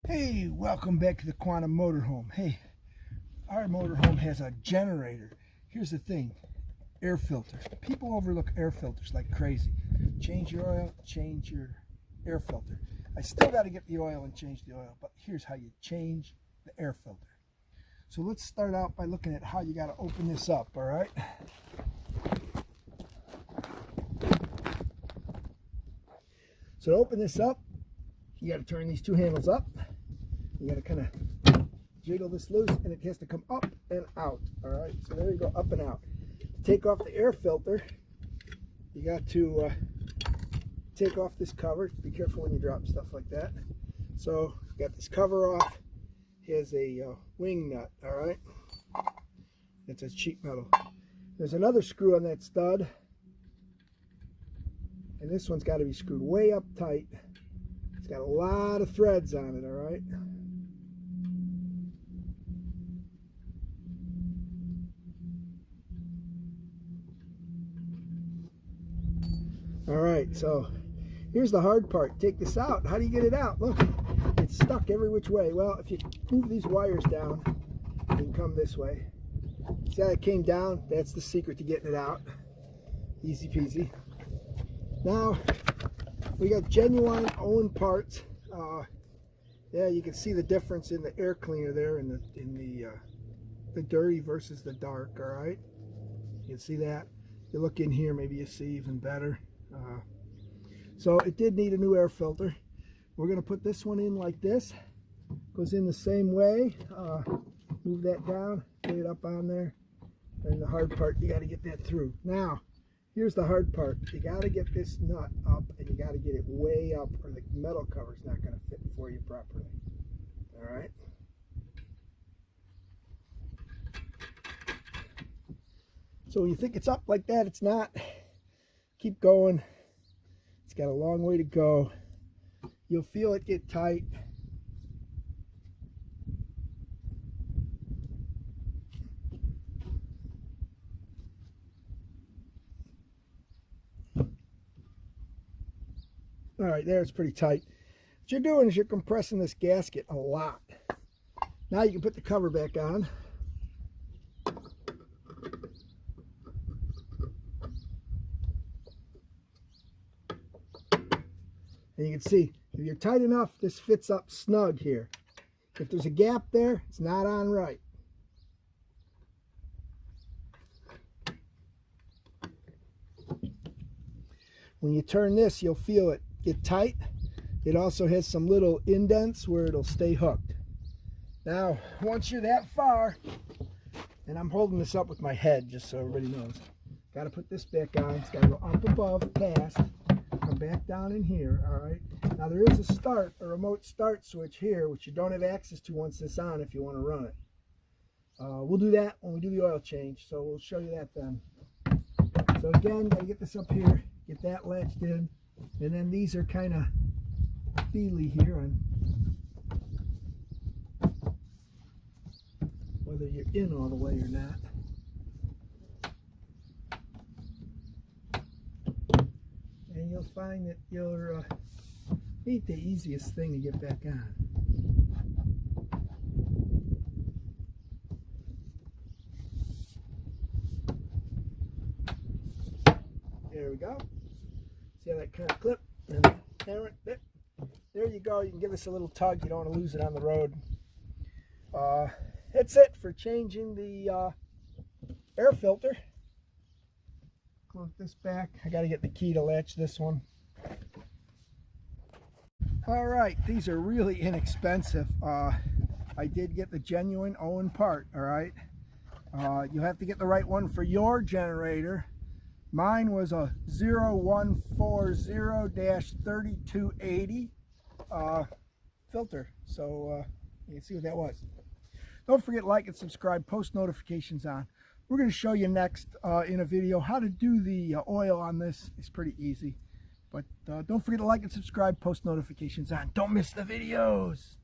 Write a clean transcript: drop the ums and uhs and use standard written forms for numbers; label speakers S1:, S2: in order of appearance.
S1: Hey, welcome back to the Quantum Motorhome. Hey, our motorhome has a generator. Here's the thing, air filters. People overlook air filters like crazy. Change your oil, change your air filter. I still got to get the oil and change the oil, but here's how you change the air filter. So let's start out by looking at how you got to open this up, all right? So to open this up, you got to turn these two handles up. You got to kind of jiggle this loose, and it has to come up and out. All right, so there you go, up and out. To take off the air filter, you got to take off this cover. Be careful when you drop stuff like that. So you got this cover off. Here's a wing nut. All right, it's a sheet metal. There's another screw on that stud, and this one's got to be screwed way up tight. It's got a lot of threads on it. All right. All right, so here's the hard part. Take this out. How do you get it out? Look, it's stuck every which way. Well, if you move these wires down, you can come this way. See how it came down? That's the secret to getting it out. Easy peasy. Now, we got genuine Onan parts. Yeah, you can see the difference in the air cleaner there in the dirty versus the dark, all right? You can see that. You look in here, maybe you see even better. So it did need a new air filter. We're going to put this one in like this. Goes in the same way. Move that down, get it up on there. And the hard part, you got to get that through. Now, here's the hard part. You got to get this nut up, and you got to get it way up, or the metal cover's not going to fit for you properly. All right. So when you think it's up like that, it's not. Keep going. It's got a long way to go. You'll feel it get tight. All right, there, it's pretty tight. What you're doing is you're compressing this gasket a lot. Now you can put the cover back on. And you can see, if you're tight enough, this fits up snug here. If there's a gap there, it's not on right. When you turn this, you'll feel it get tight. It also has some little indents where it'll stay hooked. Now, once you're that far, and I'm holding this up with my head just so everybody knows, got to put this back on. It's got to go up above, past, come back down in here. All right. Now there is a remote start switch here, which you don't have access to once it's on if you want to run it. We'll do that when we do the oil change, so we'll show you that then. So again, got to get this up here, get that latched in, and then these are kind of feely here on whether you're in all the way or not. And you'll find that you're ain't the easiest thing to get back on. There we go. See how that kind of clip and hammer it. There you go. You can give this a little tug. You don't want to lose it on the road. That's it for changing the air filter. Close this back. I got to get the key to latch this one. All right, these are really inexpensive. I did get the genuine Onan part. All right, you have to get the right one for your generator. Mine was a 0140-3280 filter, so you can see what that was. Don't forget to like and subscribe, post notifications on. We're going to show you next in a video how to do the oil on this. It's pretty easy. But don't forget to like and subscribe, post notifications on. Don't miss the videos.